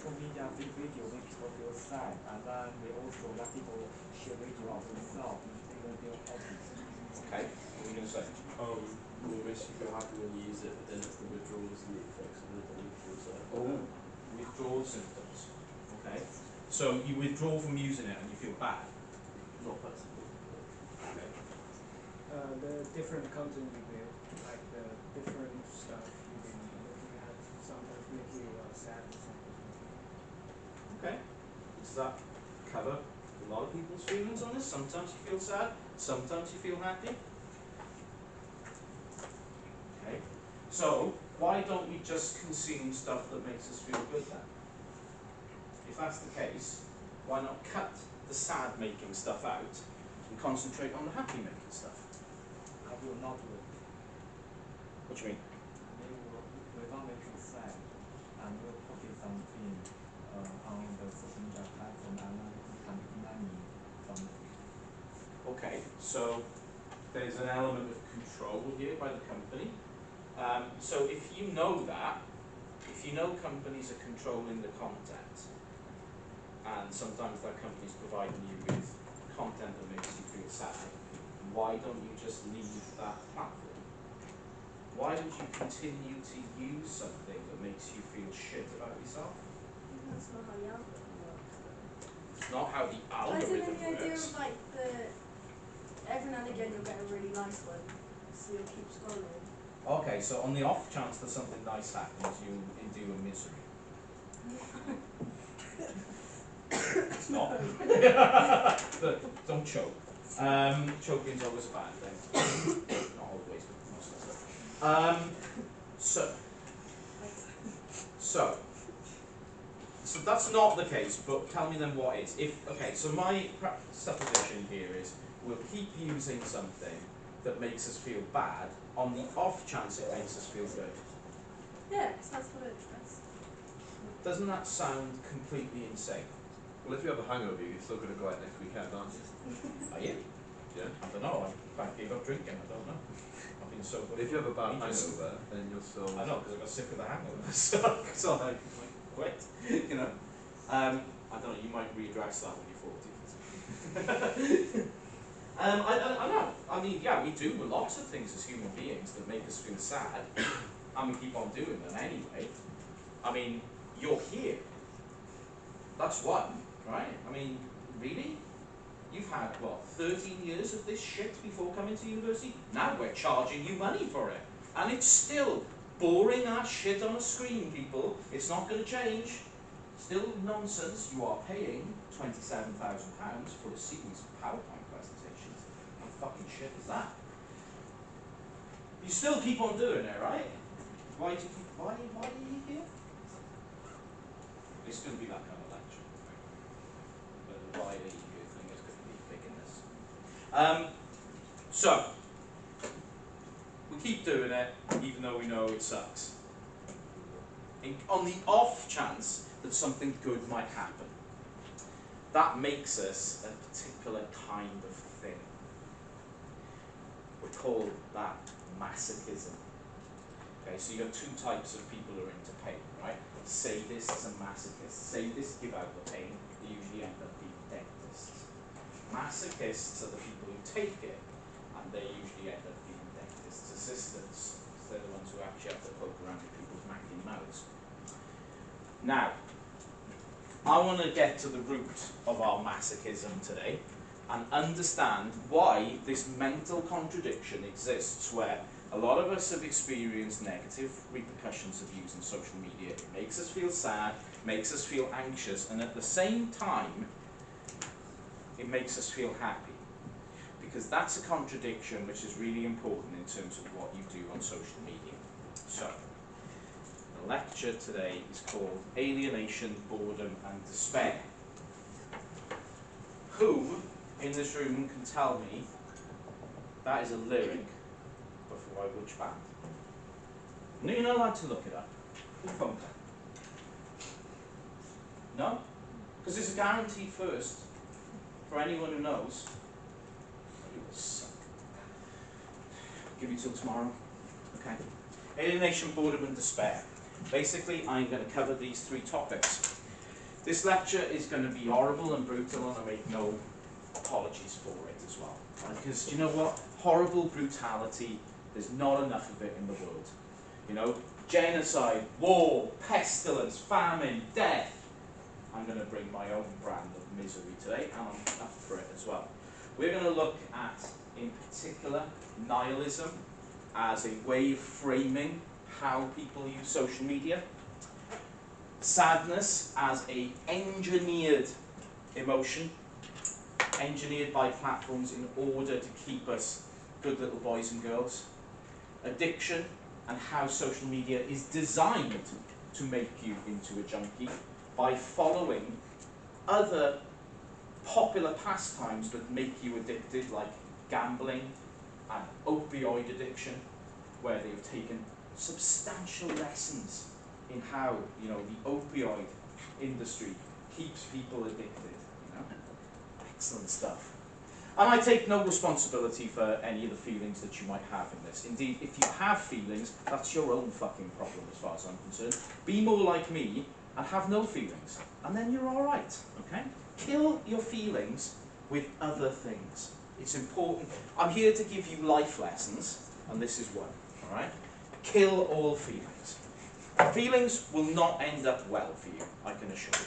social media video make people feel sad, and then we also let people share video of themselves in their hobbies. Okay, what are you going to say? Well, it makes you feel happy when you use it, but then it's the withdrawals and the effects of it that make you feel sad. Oh, withdrawal symptoms. Okay, so you withdraw from using it and you feel bad. Not personally. Okay. The different content you build, like the different stuff you've been looking at, sometimes make you sad, sometimes make you. Okay. Does that cover a lot of people's feelings on this? Sometimes you feel sad, sometimes you feel happy. Okay. So why don't we just consume stuff that makes us feel good then? If that's the case, why not cut the sad making stuff out and concentrate on the happy making stuff? I will not do it. What do you mean? We don't make you sad, and we'll focus something on the social media platform, and then we can make money from it. Okay, so there's an element of control here by the company. So if you know that, if you know companies are controlling the content, and sometimes that company's providing you with content that makes you feel sad, why don't you just leave that platform? Why would you continue to use something that makes you feel shit about yourself? That's not how the algorithm works. It's not how the I don't algorithm know the idea works. of like every now and again you'll get a really nice one, so you'll keep scrolling. Okay, so on the off chance that something nice happens, you endure misery. It's not. But don't choke. Choking's always a bad thing. Not always, but most of the time. So that's not the case, but tell me then what is. Okay, so my supposition here is we'll keep using something that makes us feel bad on the off chance it makes us feel good. Yeah, because that's what it is. Doesn't that sound completely insane? Well, if you have a hangover, you're still going to go out next weekend, aren't you? Are you? Yeah. I don't know. I can't give up drinking. I don't know. I've been sober. But if you have a bad ages. hangover, then you'll still. I know, because I got sick of the hangover, so I quit. You know. I don't know. You might readdress that when you're 40. I know. I mean, yeah, we do lots of things as human beings that make us feel sad, and we keep on doing them anyway. I mean, you're here. That's one, right? I mean, really? You've had, what, 13 years of this shit before coming to university? Now we're charging you money for it. And it's still boring ass shit on a screen, people. It's not going to change. Still nonsense. You are paying £27,000 for a series of PowerPoint presentations. How fucking shit is that? You still keep on doing it, right? Why are you here? It's going to be that kind of lecture. But the why are you here thing is going to be big in this. So, we keep doing it, even though we know it sucks. On the off chance that something good might happen, that makes us a particular kind of thing. We call that masochism. Okay, so you have two types of people who are into pain, right? Sadists and masochists. Sadists give out the pain, they usually end up being dentists. Masochists are the people who take it, and they usually end up being dentist assistants. They're the ones who actually have to poke around in people's macking mouths. Now, I want to get to the root of our masochism today and understand why this mental contradiction exists where a lot of us have experienced negative repercussions of using social media. It makes us feel sad, makes us feel anxious, and at the same time, it makes us feel happy. Because that's a contradiction which is really important in terms of what you do on social media. So, the lecture today is called Alienation, Boredom and Despair. Who in this room can tell me that is a lyric by which band? No, you're not allowed to look it up. Phone tap. No? Because it's a guaranteed first for anyone who knows. You will suck. Give you till tomorrow. Okay. Alienation, boredom and despair. Basically, I'm going to cover these three topics. This lecture is going to be horrible and brutal, and I make no apologies for it as well. Because you know what? Horrible brutality, there's not enough of it in the world. You know, genocide, war, pestilence, famine, death. I'm going to bring my own brand of misery today, and I'm up for it as well. We're going to look at, in particular, nihilism as a way of framing how people use social media. Sadness as a engineered emotion, engineered by platforms in order to keep us good little boys and girls. Addiction and how social media is designed to make you into a junkie by following other popular pastimes that make you addicted, like gambling and opioid addiction, where they've taken substantial lessons in how, you know, the opioid industry keeps people addicted. You know? Excellent stuff. And I take no responsibility for any of the feelings that you might have in this. Indeed, if you have feelings, that's your own fucking problem as far as I'm concerned. Be more like me and have no feelings, and then you're all right, okay? Kill your feelings with other things. It's important. I'm here to give you life lessons, and this is one, all right? Kill all feelings. Feelings will not end up well for you, I can assure you.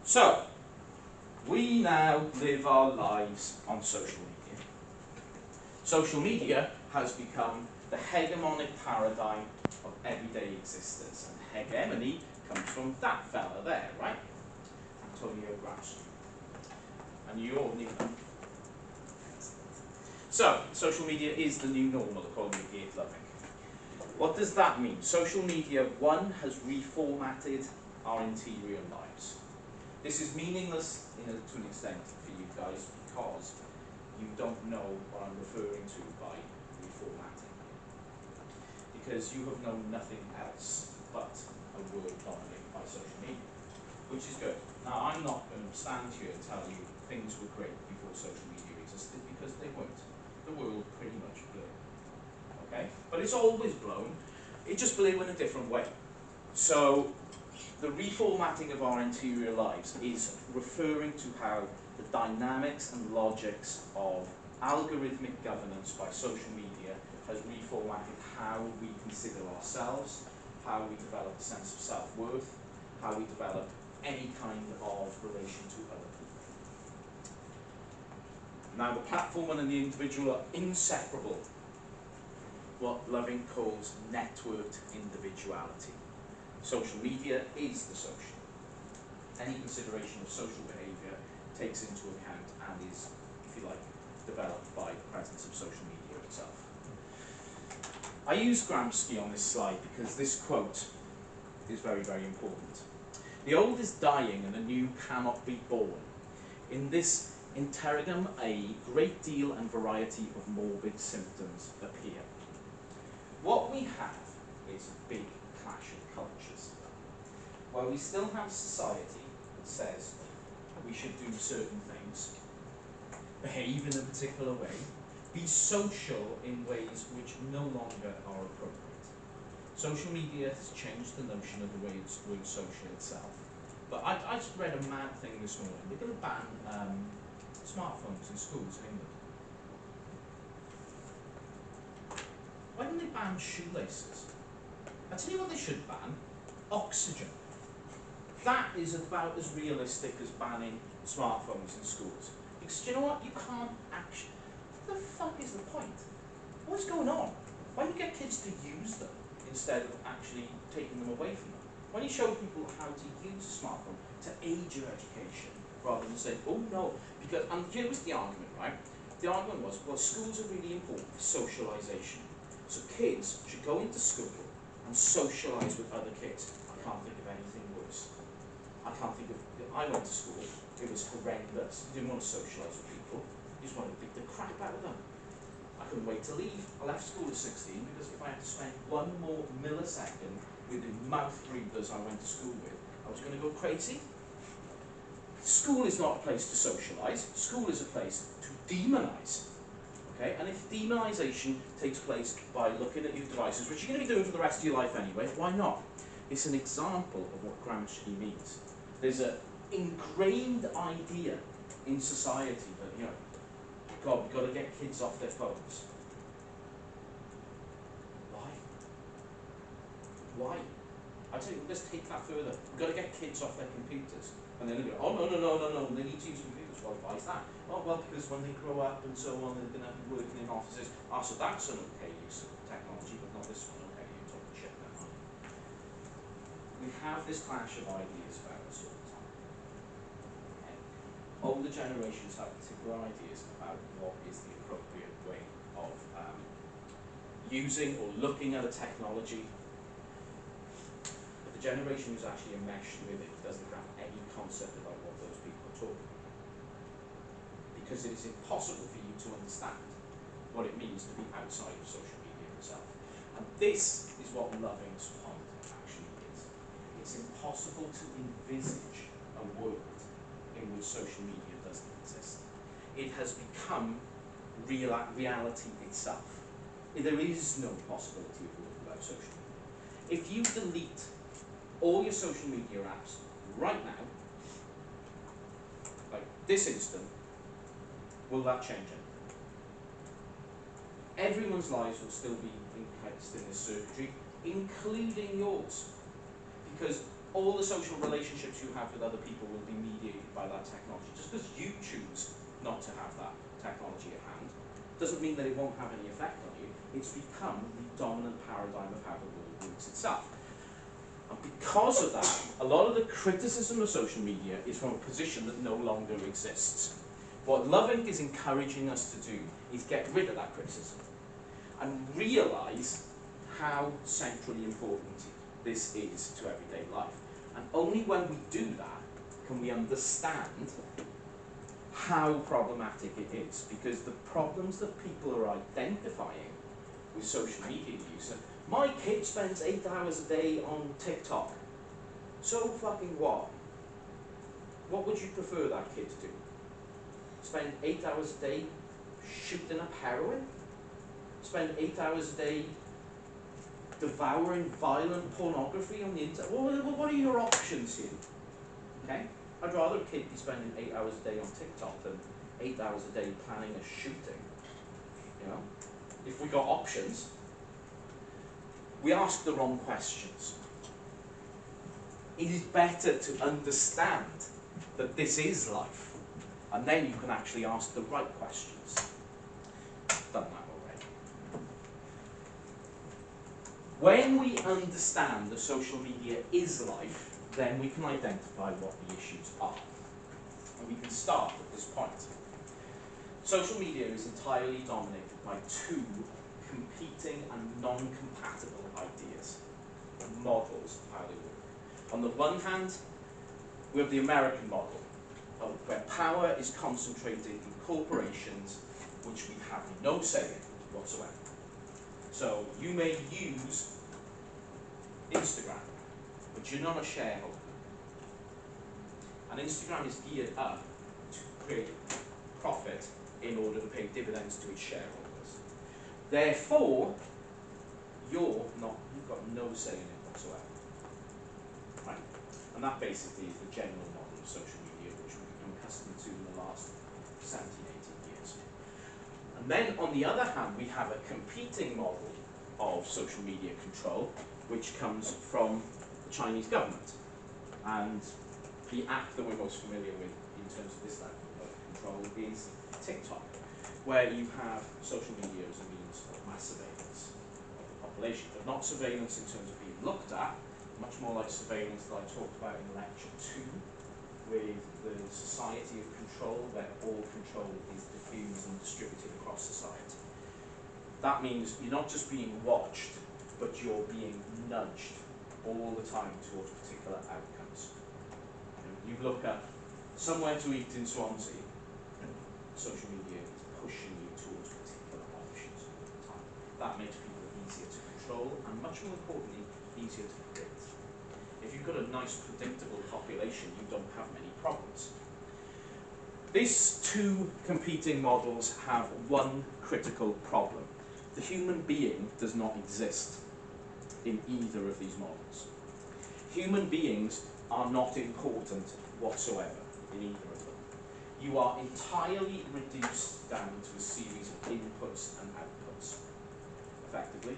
So, we now live our lives on social media. Social media has become the hegemonic paradigm of everyday existence. And hegemony comes from that fella there, right? Antonio Gramsci. And you all knew him. So, social media is the new normal, according to Geert Loving. What does that mean? Social media, one, has reformatted our interior lives. This is meaningless to an extent for you guys because you don't know what I'm referring to by reformatting. Because you have known nothing else but a world dominated by social media, which is good. Now, I'm not going to stand here and tell you things were great before social media existed, because they weren't. The world pretty much blew. Okay? But it's always blown. It just blew in a different way. So, the reformatting of our interior lives is referring to how the dynamics and logics of algorithmic governance by social media has reformatted how we consider ourselves, how we develop a sense of self-worth, how we develop any kind of relation to other people. Now, the platform and the individual are inseparable. What Loving calls networked individuality. Social media is the social. Any consideration of social behaviour takes into account and is, if you like, developed by the presence of social media itself. I use Gramsci on this slide because this quote is very, very important. The old is dying and the new cannot be born. In this interregnum, a great deal and variety of morbid symptoms appear. What we have is a big clash of cultures, where we still have society that says we should do certain things, behave in a particular way, be social in ways which no longer are appropriate. Social media has changed the notion of the way it's word social itself. But I just read a mad thing this morning. They're going to ban smartphones in schools in England. Why don't they ban shoelaces? I tell you what they should ban: oxygen. That is about as realistic as banning smartphones in schools. Because you know what? You can't actually... What the fuck is the point? What's going on? Why don't you get kids to use them instead of actually taking them away from them? Why don't you show people how to use a smartphone to aid your education, rather than say, oh no, because... And here was the argument, right? The argument was, well, schools are really important for socialisation. So kids should go into school and socialise with other kids. I can't think of anything worse. I went to school, it was horrendous. You didn't want to socialise with people, you just wanted to beat the crap out of them. I couldn't wait to leave. I left school at 16 because if I had to spend one more millisecond with the mouth breathers I went to school with, I was going to go crazy. School is not a place to socialise, school is a place to demonise. Okay? And if demonisation takes place by looking at your devices, which you're going to be doing for the rest of your life anyway, why not? It's an example of what Gramsci means. There's an ingrained idea in society that, you know, God, we've got to get kids off their phones. Why? Why? I tell you, let's take that further. We've got to get kids off their computers. And then they go, oh, no, they need to use computers. Well, why is that? Oh, well, because when they grow up and so on, they're going to be working in offices. Ah, so that's an okay use of technology, but not this one. Okay, you're talking shit now, aren't you? We have this clash of ideas about us all the time. Okay? Older generations have particular ideas about what is the appropriate way of using or looking at a technology. But the generation who's actually enmeshed with it doesn't have any concept about what those people are talking about. Because it is impossible for you to understand what it means to be outside of social media itself. And this is what Loving's point actually is. It's impossible to envisage a world in which social media doesn't exist. It has become reality itself. There is no possibility of a world without social media. If you delete all your social media apps right now, like this instant, will that change anything? Everyone's lives will still be enhanced in this circuitry, including yours. Because all the social relationships you have with other people will be mediated by that technology. Just because you choose not to have that technology at hand, doesn't mean that it won't have any effect on you. It's become the dominant paradigm of how the world works itself. And because of that, a lot of the criticism of social media is from a position that no longer exists. What Loving is encouraging us to do is get rid of that criticism and realise how centrally important this is to everyday life. And only when we do that can we understand how problematic it is, because the problems that people are identifying with social media use are, my kid spends 8 hours a day on TikTok. So fucking what? What would you prefer that kid to do? Spend 8 hours a day shooting up heroin? Spend 8 hours a day devouring violent pornography on the internet? What are your options here? Okay? I'd rather a kid be spending 8 hours a day on TikTok than 8 hours a day planning a shooting. You know? If we got options, we ask the wrong questions. It is better to understand that this is life, and then you can actually ask the right questions. Done that already. When we understand that social media is life, then we can identify what the issues are. And we can start at this point. Social media is entirely dominated by two competing and non-compatible ideas, models of how they work. On the one hand, we have the American model, where power is concentrated in corporations which we have no say in whatsoever. So you may use Instagram, but you're not a shareholder. And Instagram is geared up to create profit in order to pay dividends to its shareholders. Therefore, you've got no say in it whatsoever. Right? And that basically is the general model of social media which we've become accustomed to in the last 17, 18 years. And then on the other hand, we have a competing model of social media control, which comes from the Chinese government. And the app that we're most familiar with in terms of this level of control is TikTok, where you have social media as a means of mass surveillance of the population, but not surveillance in terms of being looked at, much more like surveillance that I talked about in lecture 2, with the society of control, where all control is diffused and distributed across society. That means you're not just being watched, but you're being nudged all the time towards particular outcomes. You look at somewhere to eat in Swansea, social media is pushing you towards particular options all the time. That makes people easier to control and, much more importantly, easier to predict. If you've got a nice predictable population, you don't have many problems. These two competing models have one critical problem. The human being does not exist in either of these models. Human beings are not important whatsoever in either of them. You are entirely reduced down to a series of inputs and outputs. Effectively,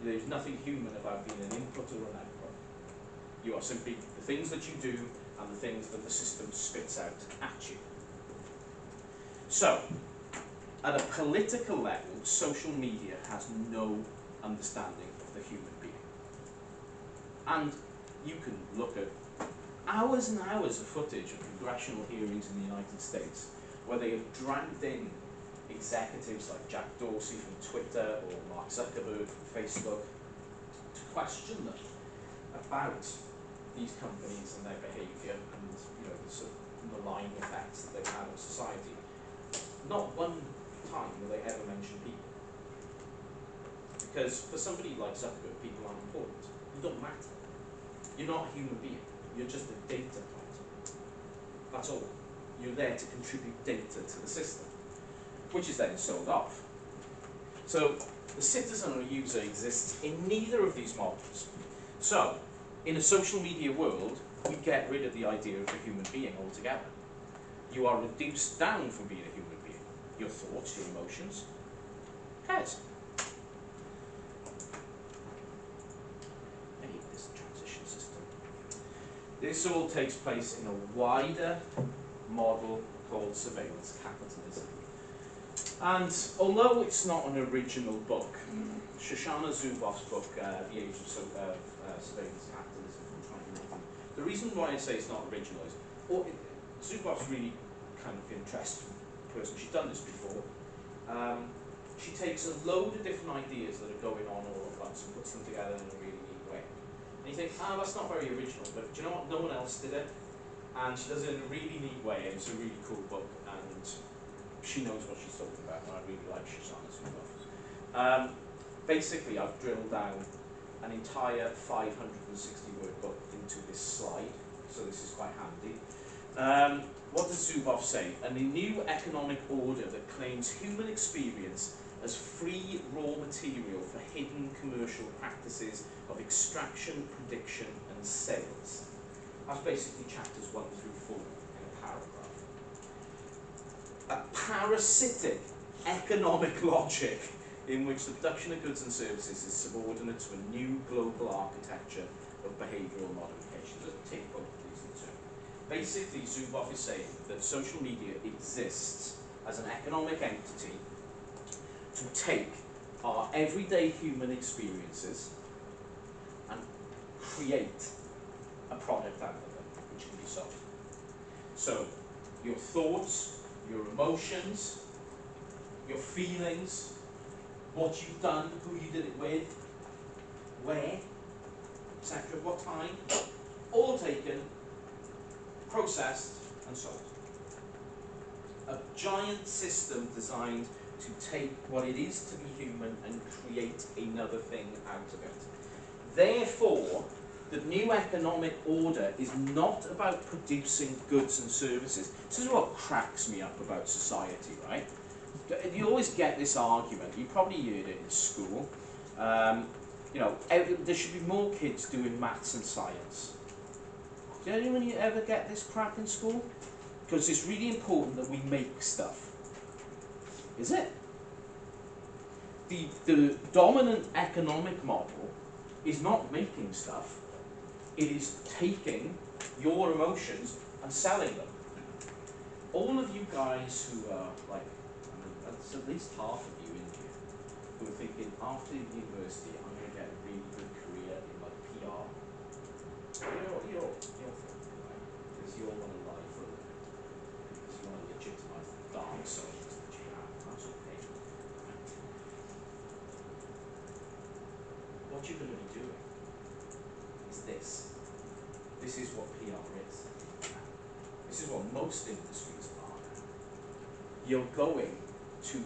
there's nothing human about being an input or an output. You are simply the things that you do and the things that the system spits out at you. So, at a political level, social media has no understanding of the human being. And you can look at hours and hours of footage of congressional hearings in the United States where they have dragged in executives like Jack Dorsey from Twitter or Mark Zuckerberg from Facebook to question them about these companies and their behaviour and the sort of malign effects that they've had on society. Not one time will they ever mention people. Because for somebody like Zuckerberg, people aren't important. You don't matter. You're not a human being. You're just a data point. That's all. You're there to contribute data to the system, which is then sold off. So the citizen or user exists in neither of these models. So in a social media world, we get rid of the idea of the human being altogether. You are reduced down from being a human being. Your thoughts, your emotions, who cares? I hate this transition system. This all takes place in a wider model called surveillance capitalism. And although it's not an original book, Shoshana Zuboff's book, The Age of Surveillance Capitalism from 2019, the reason why I say it's not original is, Zuboff's really kind of interesting person. She's done this before. She takes a load of different ideas that are going on all at once and puts them together in a really neat way. And you think, that's not very original, but do you know what? No one else did it. And she does it in a really neat way, and it's a really cool book, and she knows what she's talking about, and I really like Shoshana Zuboff. Basically, I've drilled down an entire 560-word book into this slide, so this is quite handy. What does Zuboff say? A new economic order that claims human experience as free raw material for hidden commercial practices of extraction, prediction, and sales. That's basically chapters 1 through 4 in a paragraph. A parasitic economic logic in which the production of goods and services is subordinate to a new global architecture of behavioural modification. Let's take both of these in turn. Basically, Zuboff is saying that social media exists as an economic entity to take our everyday human experiences and create a product out of them, which can be sold. So, your thoughts, your emotions, your feelings, what you've done, who you did it with, where, etc., what time, all taken, processed, and sold. A giant system designed to take what it is to be human and create another thing out of it. Therefore, the new economic order is not about producing goods and services. This is what cracks me up about society, right? You always get this argument, you probably heard it in school, there should be more kids doing maths and science. Did anyone ever get this crap in school? Because it's really important that we make stuff. Is it? The dominant economic model is not making stuff, it is taking your emotions and selling them. All of you guys who are that's at least half of you in here, who are thinking, after university, I'm going to get a really good career in PR. You're thinking, right? Because you all want to lie for a living. Because you want to legitimize the dark souls that you have. That's okay. Right? What you're going to be doing is this. This is what PR is. This is what most industries are now. You're going to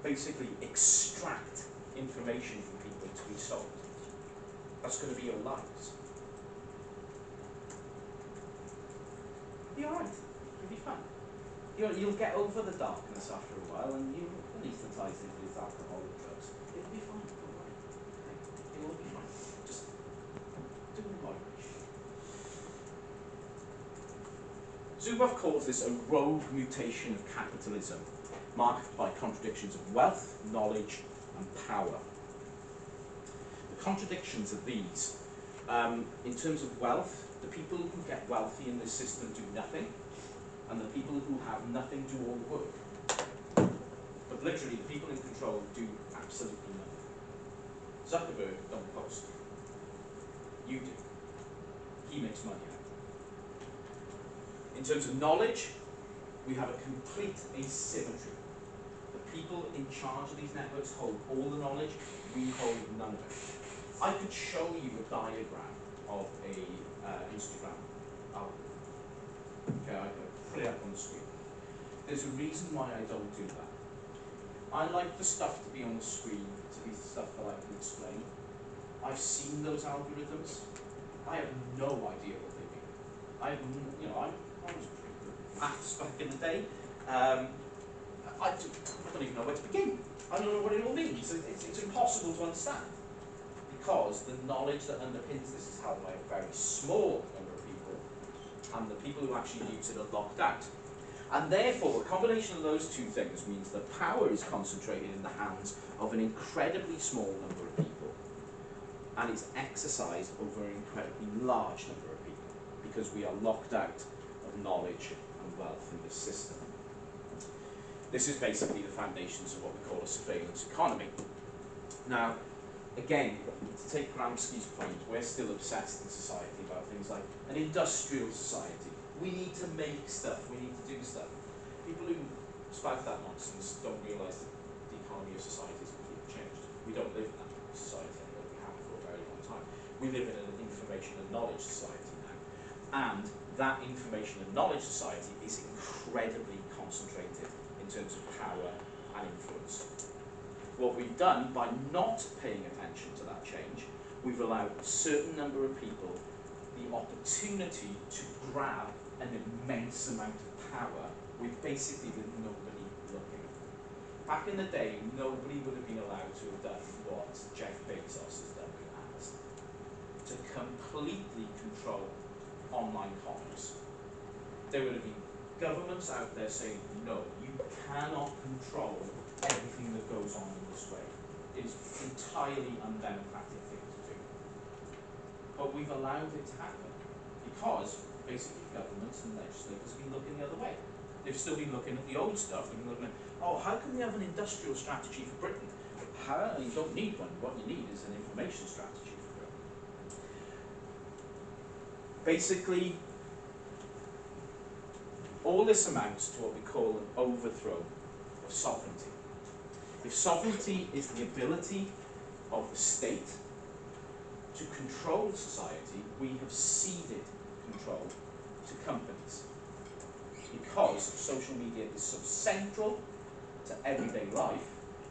basically extract information from people to be sold. That's going to be your lives. Be alright. It'll be fun. You'll get over the darkness after a while, and you'll anesthetize it with alcohol and drugs. It'll be fine. Don't worry. Okay? It'll all be fine. Just do it in moderation. Zuboff calls this a rogue mutation of capitalism, marked by contradictions of wealth, knowledge, and power. The contradictions are these. In terms of wealth, the people who get wealthy in this system do nothing, and the people who have nothing do all the work. But literally, the people in control do absolutely nothing. Zuckerberg don't post. You do. He makes money out of it. In terms of knowledge, we have a complete asymmetry. The people in charge of these networks hold all the knowledge, we hold none of it. I could show you a diagram of a Instagram algorithm. Okay, I could put it up on the screen. There's a reason why I don't do that. I like the stuff to be on the screen, to be stuff that I can explain. I've seen those algorithms. I have no idea what they do. I was pretty good at maths back in the day. I don't even know where to begin. I don't know what it all means. It's impossible to understand, because the knowledge that underpins this is held by a very small number of people, and the people who actually use it are locked out. And therefore, a combination of those two things means that power is concentrated in the hands of an incredibly small number of people, and it's exercised over an incredibly large number of people, because we are locked out of knowledge and wealth in this system. This is basically the foundations of what we call a surveillance economy. Now, again, to take Gramsci's point, we're still obsessed in society about things like an industrial society. We need to make stuff, we need to do stuff. People who spout that nonsense don't realise that the economy of society has completely changed. We don't live in that society anymore, we haven't for a very long time. We live in an information and knowledge society now. And that information and knowledge society is incredibly concentrated in terms of power and influence. What we've done by not paying attention to that change, we've allowed a certain number of people the opportunity to grab an immense amount of power with basically nobody looking. Back in the day, nobody would have been allowed to have done what Jeff Bezos has done with Amazon, to completely control online commerce. There would have been governments out there saying, no, you cannot control everything that goes on in this way. It is an entirely undemocratic thing to do. But we've allowed it to happen because basically governments and legislators have been looking the other way. They've still been looking at the old stuff. They've been looking at, oh, how can we have an industrial strategy for Britain? You don't need one. What you need is an information strategy for Britain. Basically, all this amounts to what we call an overthrow of sovereignty. If sovereignty is the ability of the state to control society, we have ceded control to companies. Because social media is so central to everyday life,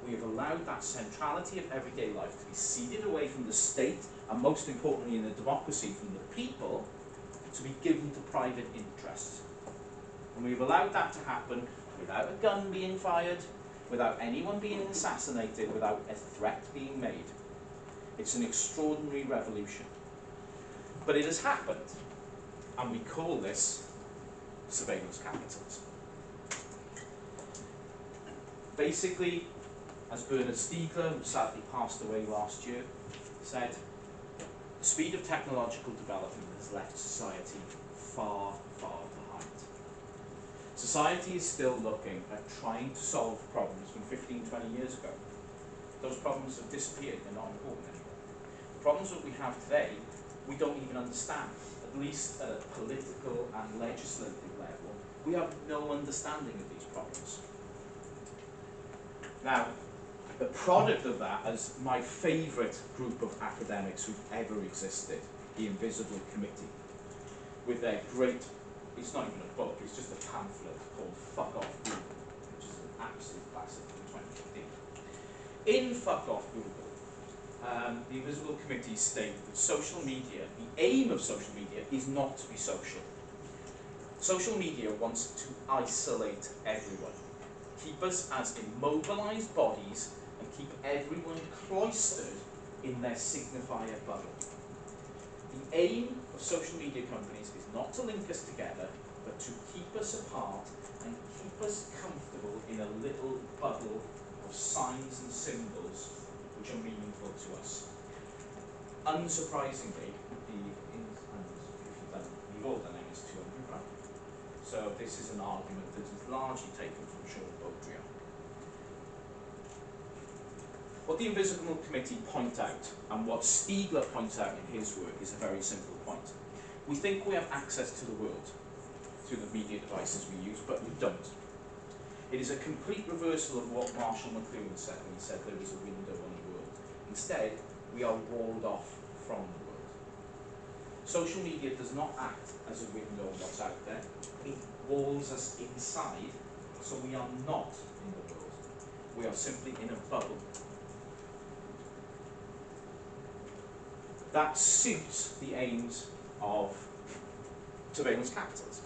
we have allowed that centrality of everyday life to be ceded away from the state, and most importantly in a democracy, from the people, to be given to private interests. And we've allowed that to happen without a gun being fired, without anyone being assassinated, without a threat being made. It's an extraordinary revolution. But it has happened, and we call this surveillance capitalism. Basically, as Bernard Stiegler, who sadly passed away last year, said, the speed of technological development has left society far, far behind. Society is still looking at trying to solve problems from 15, 20 years ago. Those problems have disappeared, they're not important anymore. The problems that we have today, we don't even understand, at least at a political and legislative level. We have no understanding of these problems. Now, the product of that is my favourite group of academics who've ever existed, the Invisible Committee, with their great, it's not even a book, it's just a pamphlet called Fuck Off Google, which is an absolute classic from 2015. In Fuck Off Google, the Invisible Committee state that social media, the aim of social media is not to be social. Social media wants to isolate everyone, keep us as immobilized bodies, and keep everyone cloistered in their signifier bubble. The aim of social media companies is not to link us together, but to keep us apart and keep us comfortable in a little bubble of signs and symbols which are meaningful to us. Unsurprisingly, you've all done MS200, right? So this is an argument that is largely taken from Sean Baudrillard. What the Invisible Committee point out, and what Stiegler points out in his work, is a very simple point. We think we have access to the world through the media devices we use, but we don't. It is a complete reversal of what Marshall McLuhan said when he said there is a window on the world. Instead, we are walled off from the world. Social media does not act as a window on what's out there. It walls us inside, so we are not in the world. We are simply in a bubble. That suits the aims of surveillance capitalism.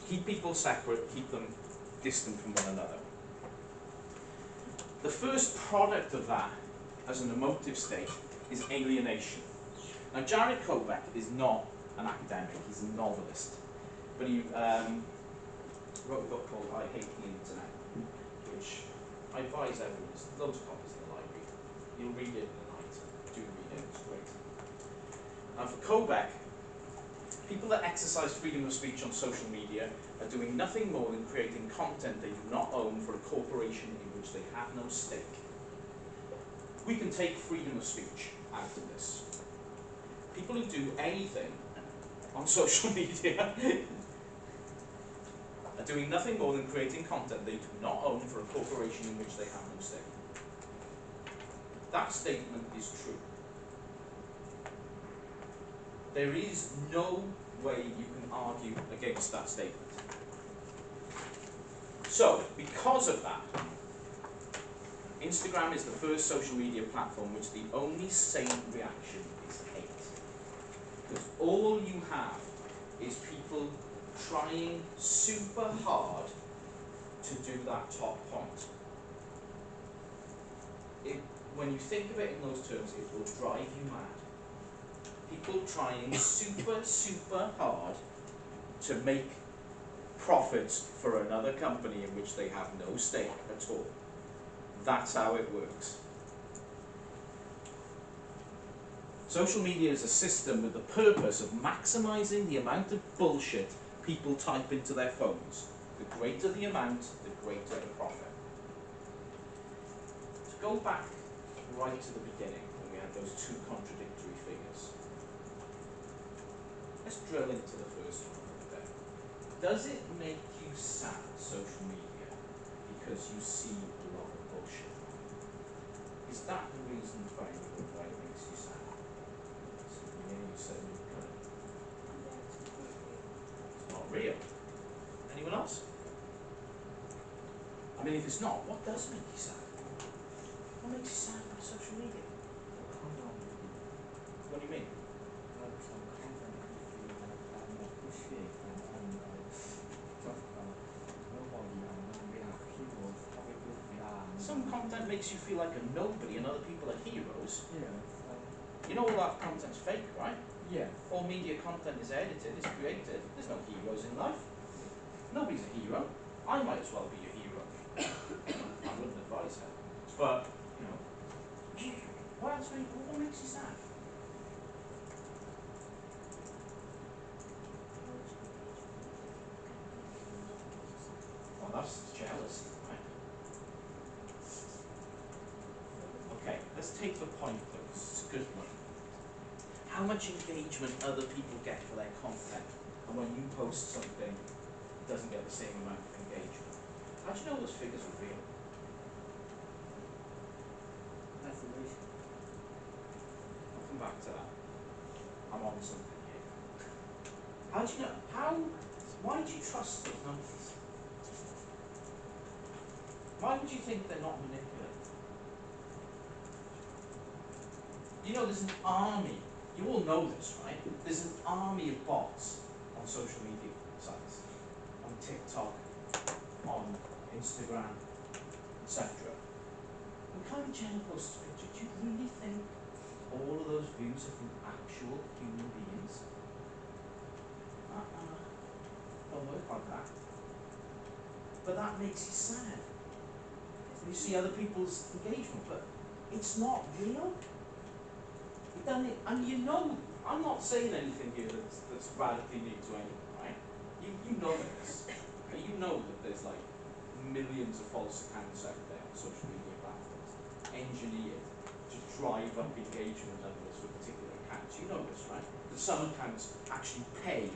Keep people separate, keep them distant from one another. The first product of that, as an emotive state, is alienation. Now, Jared Kovac is not an academic, he's a novelist, but he wrote a book called I Hate the Internet, which I advise everyone, there's loads of copies in the library. You'll read it in the night, do read it, it's great. And for Kovac, people that exercise freedom of speech on social media are doing nothing more than creating content they do not own for a corporation in which they have no stake. We can take freedom of speech out of this. People who do anything on social media are doing nothing more than creating content they do not own for a corporation in which they have no stake. That statement is true. There is no way you can argue against that statement. So, because of that, Instagram is the first social media platform which the only sane reaction is hate. Because all you have is people trying super hard to do that top point. When you think of it in those terms, it will drive you mad. People trying super hard to make profits for another company in which they have no stake at all. That's how it works. Social media is a system with the purpose of maximizing the amount of bullshit people type into their phones. The greater the amount, the greater the profit. To go back right to the beginning, when we had those two contradictory figures, let's drill into the first one a little bit. Does it make you sad, social media, because you see a lot of bullshit? Is that the reason why it makes you sad? So, yeah, you said you've got it. It's not real. Anyone else? I mean, if it's not, what does make you sad? What makes you sad about social media? What do you mean? Some content you feel like I'm not pushing and just nobody and we are heroes, how good we are. Some content makes you feel like a nobody and other people are heroes. Yes. You know all that content's fake, right? Yes. All media content is edited, is created. There's no heroes in life. Nobody's a hero. I might as well be a hero. I wouldn't advise her. But, you know, what makes you sad? Well, that's jealousy, right? Okay, let's take the point though, because it's a good one. How much engagement other people get for their content, and when you post something, it doesn't get the same amount of engagement. How do you know those figures are real? Isolation. I'll come back to that. I'm on something here. How do you know? Why do you trust those numbers? Why would you think they're not manipulated? You know, there's an army, you all know this, right? There's an army of bots on social media sites, on TikTok, on Instagram, etc. And Kylie Jenner posts a picture. Do you really think all of those views are from actual human beings? Well, that makes you sad. You see other people's engagement, but it's not real. It doesn't, and you know, I'm not saying anything here that's radically new to anyone, right? You know this. Right? You know that there's like millions of false accounts out there on social media platforms, engineered to drive up engagement numbers for particular accounts. You know this, right? That some accounts actually pay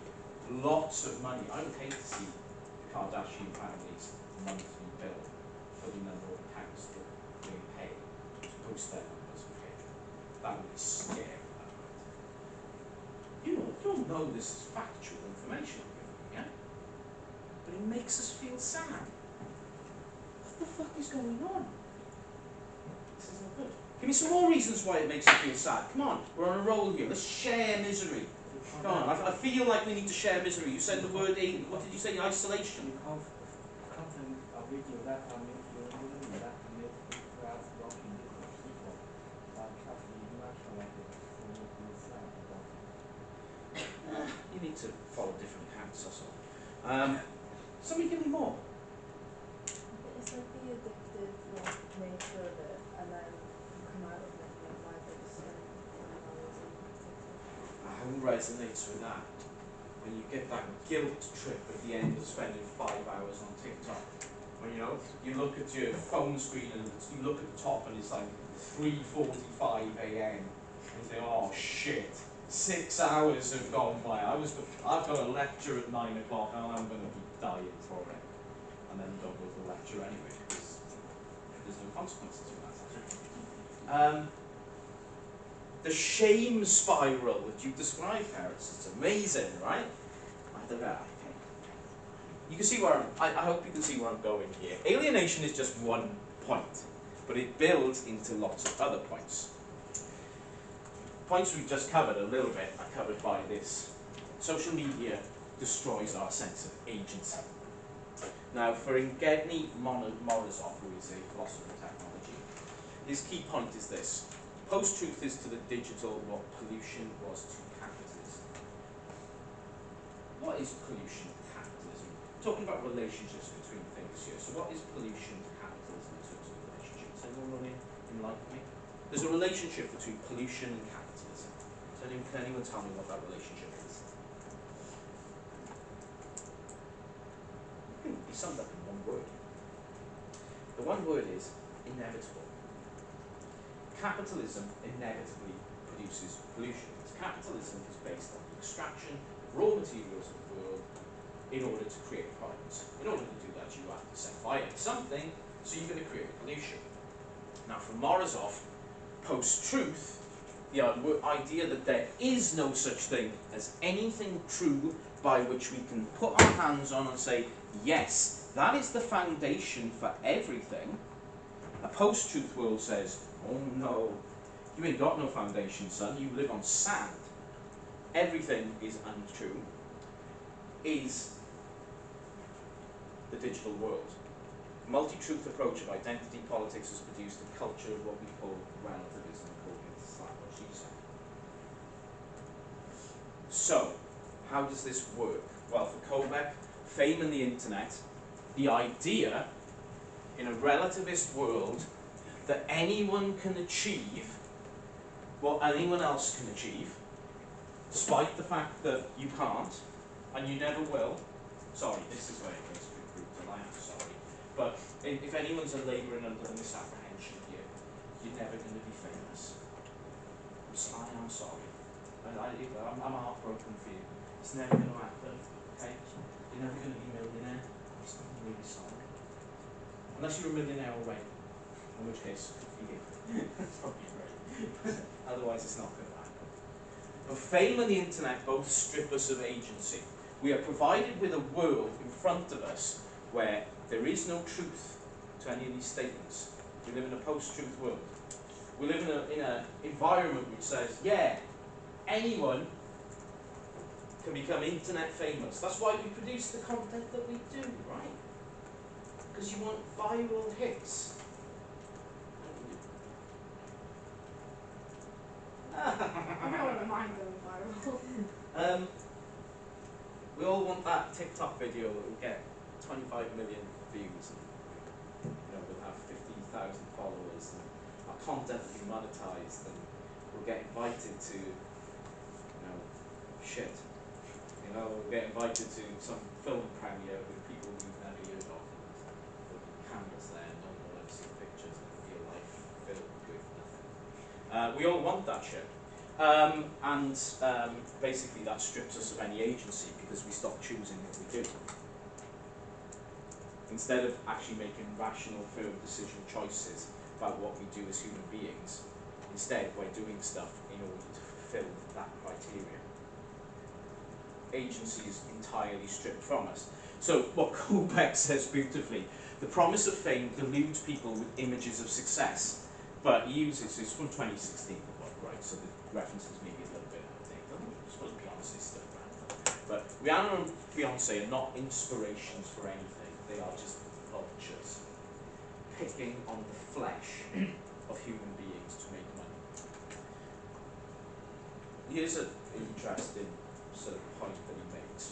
lots of money. I would hate to see the Kardashian family's monthly bill for the number of accounts that they pay to boost their numbers. Okay, that would be scary. That would. You all know this is factual information, yeah? But it makes us feel sad. What the fuck is going on? This is not good. Give me some more reasons why it makes you feel sad. Come on, we're on a roll here. Let's share misery. Come on, I feel like we need to share misery. You said the word what did you say? Isolation. Content a video that makes you lonely, that makes you feel walking different people, but actually you actually like it, so you feel sad about it. You need to follow different accounts, that's all. Somebody give me more. It's like the addictive nature of it, and then you come out of it and you're like, I just spent 5 hours on TikTok. Who resonates with that? When you get that guilt trip at the end of spending 5 hours on TikTok. When you look at your phone screen and you look at the top and it's like 3:45 a.m. and you think, oh shit, 6 hours have gone by. I've got a lecture at 9 o'clock and I'm going to be dying for it. And then don't go to the lecture anyway because there's no consequences to that. The shame spiral that you described, Harris, it's amazing, right? I don't know. Okay. You can see where I hope you can see where I'm going here. Alienation is just one point, but it builds into lots of other points. Points we've just covered a little bit are covered by this. Social media destroys our sense of agency. Now, for Evgeny Morozov, who is a philosopher of technology, his key point is this. Post-truth is to the digital what pollution was to capitalism. What is pollution to capitalism? We're talking about relationships between things here. So what is pollution to capitalism in terms of relationships? Anyone want to enlighten me? There's a relationship between pollution and capitalism. Can anyone tell me what that relationship is? It can be summed up in one word. The one word is inevitable. Capitalism inevitably produces pollution. Capitalism is based on the extraction of raw materials of the world in order to create products. In order to do that, you have to set fire to something, so you're going to create pollution. Now, for Morozov, post-truth, the idea that there is no such thing as anything true by which we can put our hands on and say, yes, that is the foundation for everything. A post-truth world says, oh no, you ain't got no foundation, son, you live on sand. Everything is untrue, is the digital world. Multi-truth approach of identity politics has produced a culture of what we call relativism, according to Slavoj Žižek. So, how does this work? Well, for Kovac, fame and the internet, the idea in a relativist world that anyone can achieve what anyone else can achieve, despite the fact that you can't, and you never will. Sorry, this is where it gets a bit brutal, I am sorry. But if anyone's labouring under the misapprehension here, you're never going to be famous. I am sorry. I'm heartbroken for you. It's never going to happen, okay? You're never going to be a millionaire. I'm really sorry. Unless you're a millionaire already. In which case, good for you. That's probably great. Otherwise, it's not going to happen. But fame and the internet both strip us of agency. We are provided with a world in front of us where there is no truth to any of these statements. We live in a post-truth world. We live in an environment which says, yeah, anyone can become internet famous. That's why we produce the content that we do, right? Because you want viral hits. I don't want mine going viral. We all want that TikTok video that will get 25 million views, and we'll have 50,000 followers, and our content will be monetized, and we'll get invited to, shit. We'll get invited to some film premiere with people we've never heard of. There'll be cameras there, no one will ever see pictures, and it'll be a life filled with nothing. We all want that shit. And basically that strips us of any agency because we stop choosing what we do. Instead of actually making rational, firm decision choices about what we do as human beings, instead we're doing stuff in order to fulfill that criteria. Agency is entirely stripped from us. So what Kobeck says beautifully, the promise of fame deludes people with images of success, but he uses, it's from 2016, the book, right, so the references may be a little bit outdated. It's full of Beyonce stuff around. But Rihanna and Beyonce are not inspirations for anything, they are just vultures, picking on the flesh of human beings to make money. Here's an interesting sort of point that he makes.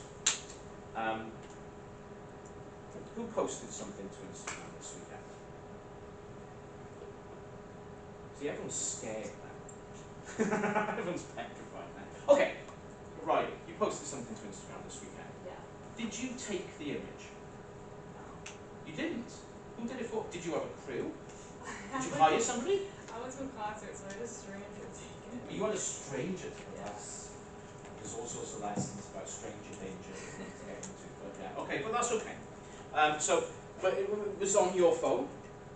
Who posted something to Instagram this weekend? See, everyone's scared now. Everyone's petrified now. Okay, right, you posted something to Instagram this weekend. Yeah. Did you take the image? No. You didn't? Who did it for? Did you have a crew? Did you hire somebody? I went to a concert, so I had a stranger take it. You had a stranger to Yeah. us. There's all sorts of lessons about stranger danger that we need to get into, but yeah, okay, but that's okay. But it was on your phone?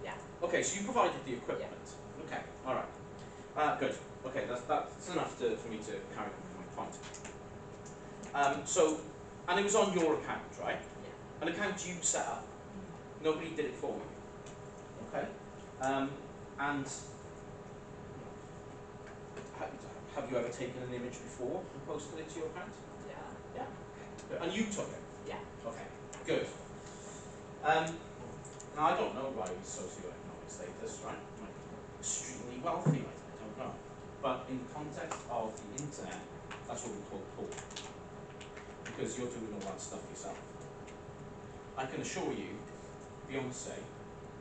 Yeah. Okay, so you provided the equipment. Yeah. Okay, alright. Good. Okay, that's enough for me to carry on with my point. And it was on your account, right? Yeah. An account you set up. Mm-hmm. Nobody did it for you. Okay? And have you ever taken an image before and posted it to your account? Yeah. Yeah. And you took it? Yeah. Okay, good. Now I don't know Riley's socioeconomic status, right? Might be extremely wealthy, I don't know. But in the context of the internet, that's what we call poor. Because you're doing all that stuff yourself. I can assure you, Beyonce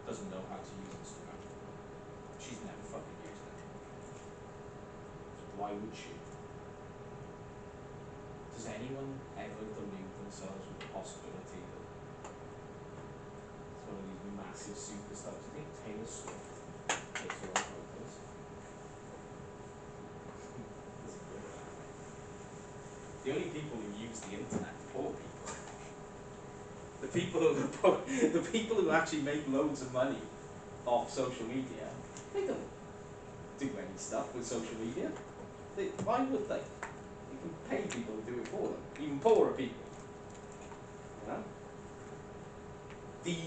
doesn't know how to use Instagram. She's never fucking used it. Why would she? Does anyone ever delude themselves with the possibility that it's one of these massive superstars? Do you think Taylor Swift takes her own photos? Doesn't do it that way. The only people who use the internet are poor people. The people who actually make loads of money off social media, they don't do any stuff with social media. Why would they? You can pay people to do it for them, even poorer people. You know? The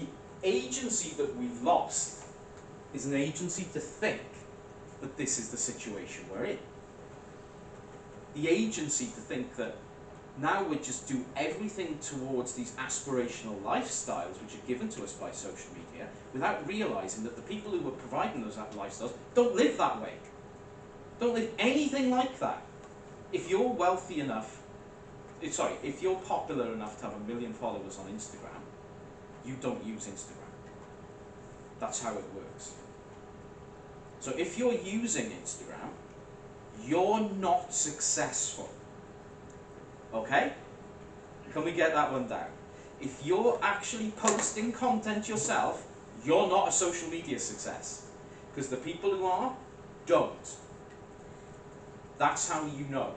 agency that we've lost is an agency to think that this is the situation we're in. The agency to think that now we just do everything towards these aspirational lifestyles which are given to us by social media without realizing that the people who are providing those lifestyles don't live that way. Don't live anything like that. If you're wealthy enough, if you're popular enough to have 1 million followers on Instagram, you don't use Instagram. That's how it works. So if you're using Instagram, you're not successful. Okay? Can we get that one down? If you're actually posting content yourself, you're not a social media success. Because the people who are, don't. That's how you know.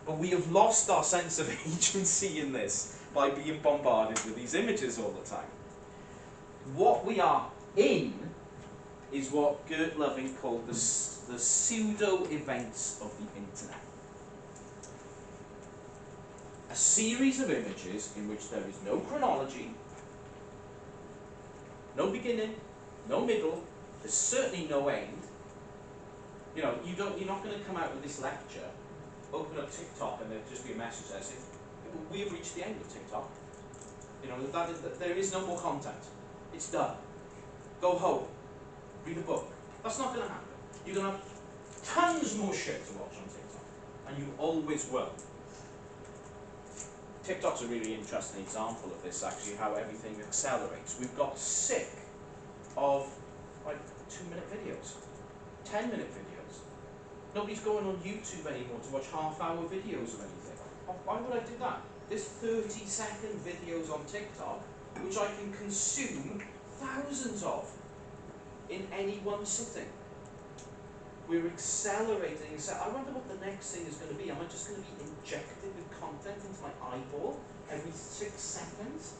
But we have lost our sense of agency in this by being bombarded with these images all the time. What we are in is what Gert Loving called the pseudo-events of the internet. A series of images in which there is no chronology, no beginning, no middle, there's certainly no end. You know, you're not going to come out with this lecture, open up TikTok, and there'll just be a message that says, "We have reached the end of TikTok. You know, there is no more content. It's done. Go home. Read a book." That's not going to happen. You're going to have tons more shit to watch on TikTok, and you always will. TikTok's a really interesting example of this, actually, how everything accelerates. We've got sick of like 2-minute videos, 10-minute videos. Nobody's going on YouTube anymore to watch half-hour videos of anything. Why would I do that? There's 30-second videos on TikTok which I can consume thousands of in any one sitting. We're accelerating. I wonder what the next thing is going to be. Am I just going to be injected with content into my eyeball every 6 seconds?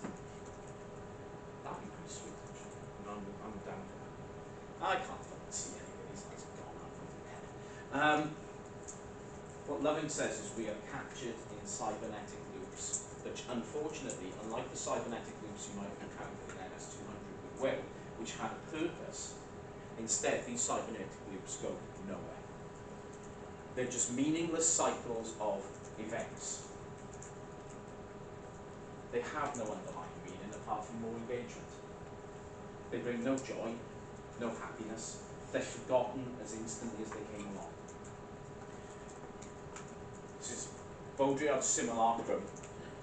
That'd be pretty sweet, actually. I'm down for that. I can't fucking see any of these lights have gone up with the head. What Loving says is we are captured in cybernetic loops, which unfortunately, unlike the cybernetic loops you might have encountered in NS200 with Will, which had a purpose, instead these cybernetic loops go nowhere. They're just meaningless cycles of events. They have no underlying meaning apart from more engagement. They bring no joy, no happiness. They're forgotten as instantly as they came along. This is Baudrillard's simulacrum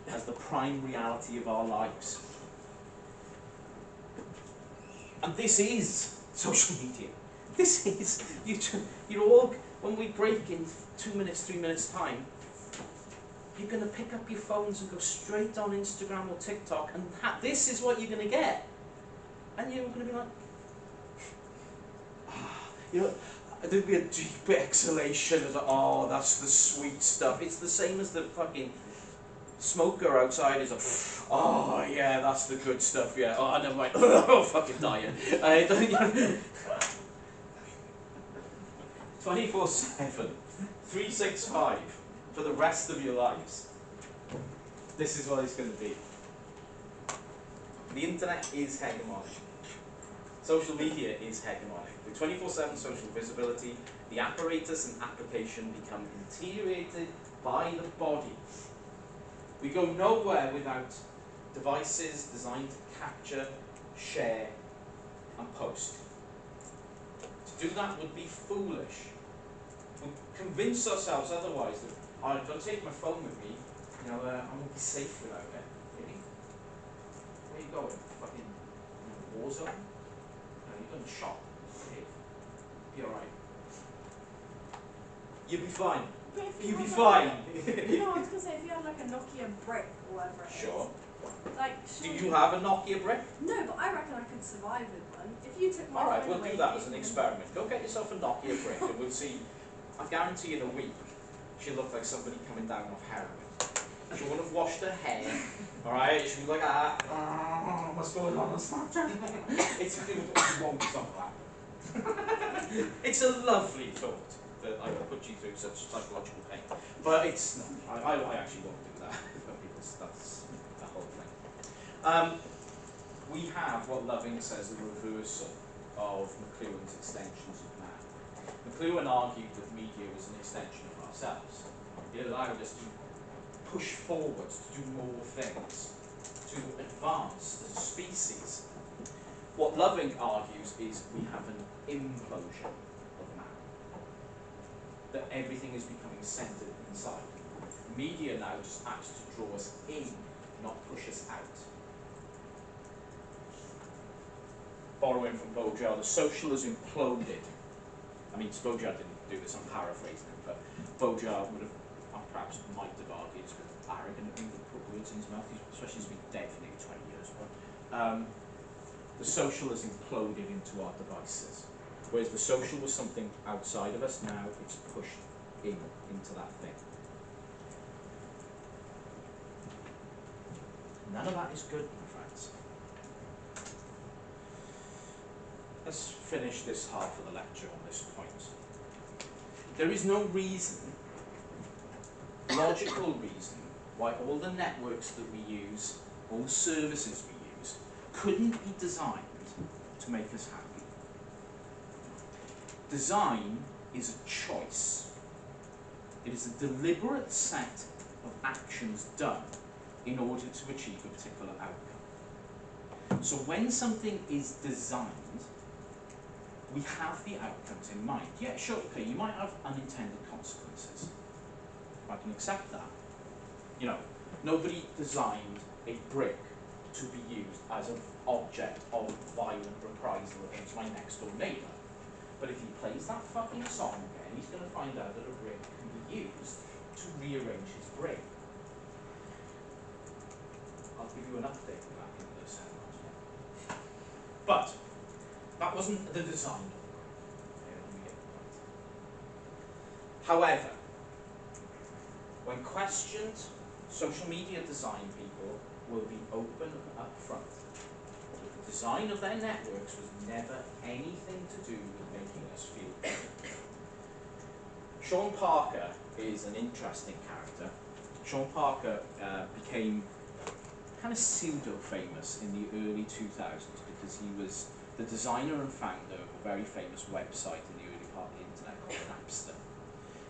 as the prime reality of our lives. And this is social media. This is, you're all, when we break in 2 minutes, 3 minutes time, you're going to pick up your phones and go straight on Instagram or TikTok, and this is what you're going to get. And you're going to be like, you know, there'll be a deep exhalation as, oh, that's the sweet stuff. It's the same as the fucking smoker outside is like, oh yeah, that's the good stuff, yeah. Oh, never mind. Oh, fucking dying. 24/7, 365 for the rest of your lives. This is what it's going to be. The internet is hegemonic. Social media is hegemonic. With 24/7 social visibility, the apparatus and application become deteriorated by the body. We go nowhere without devices designed to capture, share, and post. To do that would be foolish. We'll convince ourselves otherwise that I've got to take my phone with me, you know, I won't be safe without it. Really? Where are you going? Fucking, you know, war zone? No, you're going to shop. Okay. Be alright. You'll be fine. You'll be fine. No, I was going to say, if you had like a Nokia brick or whatever it is. Sure. Like, Do you have a Nokia brick? No, but I reckon I could survive with one. If you took my Alright, phone we'll away, do that you as an can- experiment. Go get yourself a Nokia brick and we'll see. I guarantee in a week she'll look like somebody coming down off heroin. She won't have washed her hair, alright? She'll be like, what's going on Snapchat? It won't stop that. It's a lovely thought that I will put you through such psychological pain. But it's not. I actually won't do that because that's the whole thing. We have what Loving says a reversal of McLuhan's extensions of man. McLuhan argued that media was an extension of ourselves. It allowed us to push forwards, to do more things, to advance as a species. What Loving argues is we have an implosion of man. That everything is becoming centred inside. Media now just acts to draw us in, not push us out. Borrowing from Baudrillard, the social has imploded. I mean, Baudrillard didn't do this, I'm paraphrasing it, but Baudrillard would have, perhaps might have argued, it's a bit arrogant of him to put words in his mouth, especially he's been dead for nearly 20 years, but the social has imploded into our devices. Whereas the social was something outside of us, now it's pushed into that thing. None of that is good, my friends. Let's finish this half of the lecture on this point. There is no reason, logical reason, why all the networks that we use, all the services we use, couldn't be designed to make us happy. Design is a choice. It is a deliberate set of actions done in order to achieve a particular outcome. So when something is designed, we have the outcomes in mind. Yeah, sure, okay, you might have unintended consequences. I can accept that. You know, Nobody designed a brick to be used as an object of violent reprisal against my next door neighbour. But if he plays that fucking song again, he's going to find out that a brick can be used to rearrange his brain. I'll give you an update on that in the second one. But that wasn't the design of the brick. Okay, let me get the point. However, when questioned, social media design people will be open and upfront. The design of their networks was never anything to do with making us feel better. Sean Parker is an interesting character. Sean Parker became kind of pseudo-famous in the early 2000s because he was the designer and founder of a very famous website in the early part of the internet called Napster.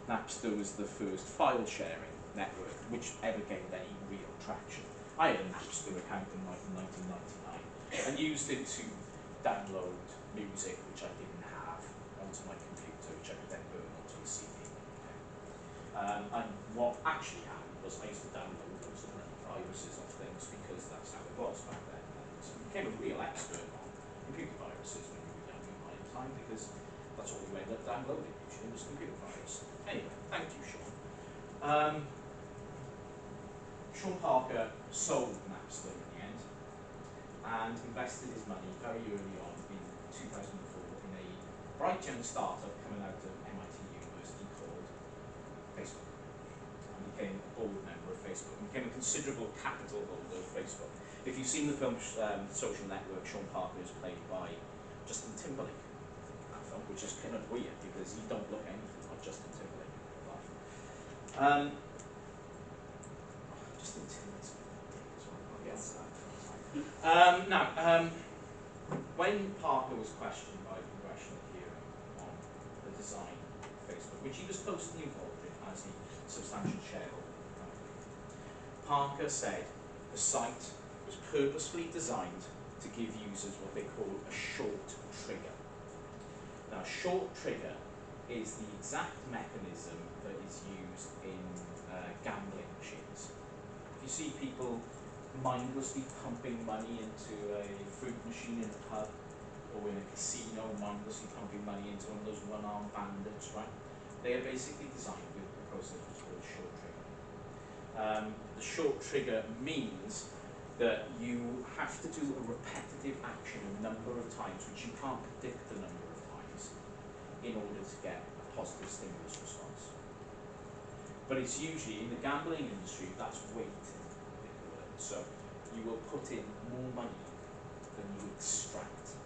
Napster was the first file sharing network which ever gained any real traction. I had a Napster account in 1999 and used it to download music which I didn't have onto my computer, which I could then burn onto a CD. And what actually happened was I used to download loads of viruses of things because that's how it was back then. And I became a real expert on computer viruses when you were young in my time because that's all you ended up downloading usually was computer virus. Anyway, thank you, Sean. Sean Parker sold Napster in the end and invested his money very early on in 2004 in a bright young startup coming out of MIT University called Facebook. And became a board member of Facebook and became a considerable capital holder of Facebook. If you've seen the film Social Network, Sean Parker is played by Justin Timberlake in that film, which is kind of weird because he don't look anything like Justin Timberlake in real life. Justin Timberlake's a dick as well. I'll get to that. Now, when Parker was questioned by a congressional hearing on the design of Facebook, which he was closely involved in as a substantial shareholder of the company, Parker said the site was purposefully designed to give users what they call a short trigger. Now, a short trigger is the exact mechanism that is used in gambling machines. If you see people mindlessly pumping money into a fruit machine in a pub or in a casino, mindlessly pumping money into one of those one-armed bandits, right? They are basically designed with a process which is called a short trigger. The short trigger means that you have to do a repetitive action a number of times, which you can't predict the number of times, in order to get a positive stimulus response. But it's usually, in the gambling industry, that's weighted. So you will put in more money than you extract.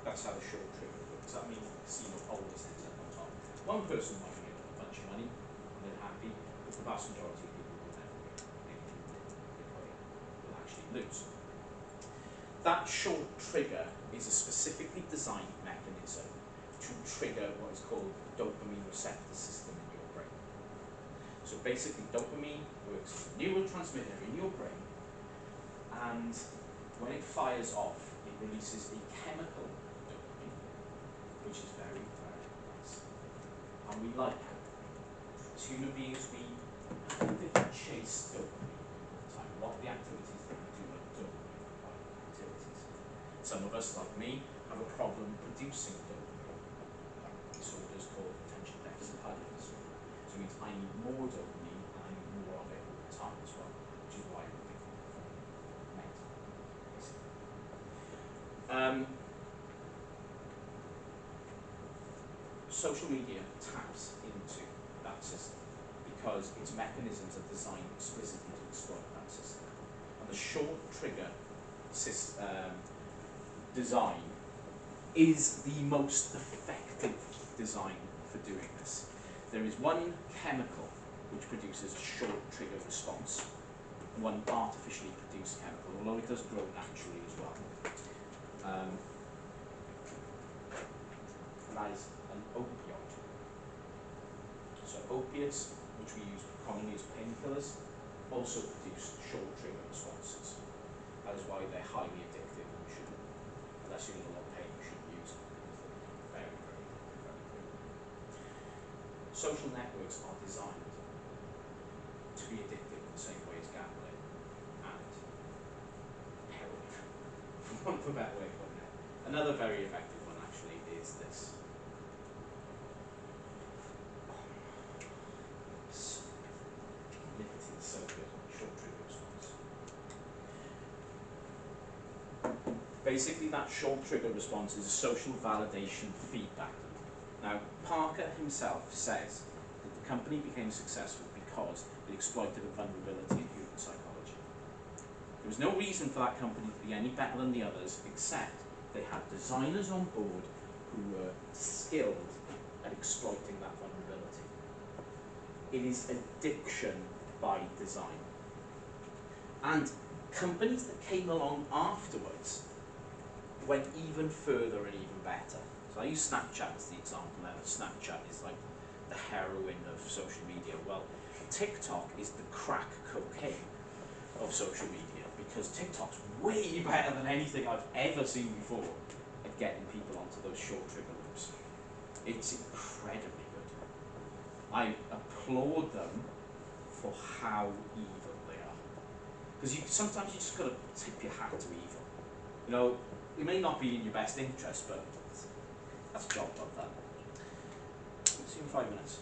That's how the short trigger works. That means the casino always ends up on top. One person might make a bunch of money and they're happy, but the vast majority of people will never get anything they put in, will actually lose. That short trigger is a specifically designed mechanism to trigger what is called the dopamine receptor system in your brain. So basically, dopamine works as a neurotransmitter in your brain, and when it fires off, it releases a chemical dopamine, which is very, very nice. And we like it. As human beings, we actively chase dopamine all the time. A lot of the activities that we do are dopamine activities. Some of us, like me, have a problem producing dopamine. Disorders called attention deficit hyperactivity. So it means I need more dopamine and I need more of it all the time as well, which is why we're thinking mental, basically. Social media taps into that system because its mechanisms are designed explicitly to exploit that system. And the short trigger design is the most effective design for doing this. There is one chemical which produces a short trigger response, and one artificially produced chemical, although it does grow naturally as well. And that is an opioid. So opiates, which we use commonly as painkillers, also produce short trigger responses. That is why they're highly addictive and you shouldn't, unless you're in a lot of pain, you shouldn't use them because they're very, very, very good. Social networks are designed to be addictive in the same way as gambling. want of a better way of putting it. Another very effective one actually is this. Liberty is so good. Short trigger response. Basically, that short trigger response is a social validation feedback loop. Now, Parker himself says that the company became successful because it exploited a vulnerability in human psychology. There was no reason for that company to be any better than the others, except they had designers on board who were skilled at exploiting that vulnerability. It is addiction by design. And companies that came along afterwards went even further and even better. So I use Snapchat as the example there. Snapchat is like the heroin of social media. Well, TikTok is the crack cocaine of social media, because TikTok's way better than anything I've ever seen before at getting people onto those short trigger loops. It's incredibly good. I applaud them for how evil they are. Because sometimes you just got to tip your hat to evil. You know, it may not be in your best interest, but that's a job well done. See you in 5 minutes.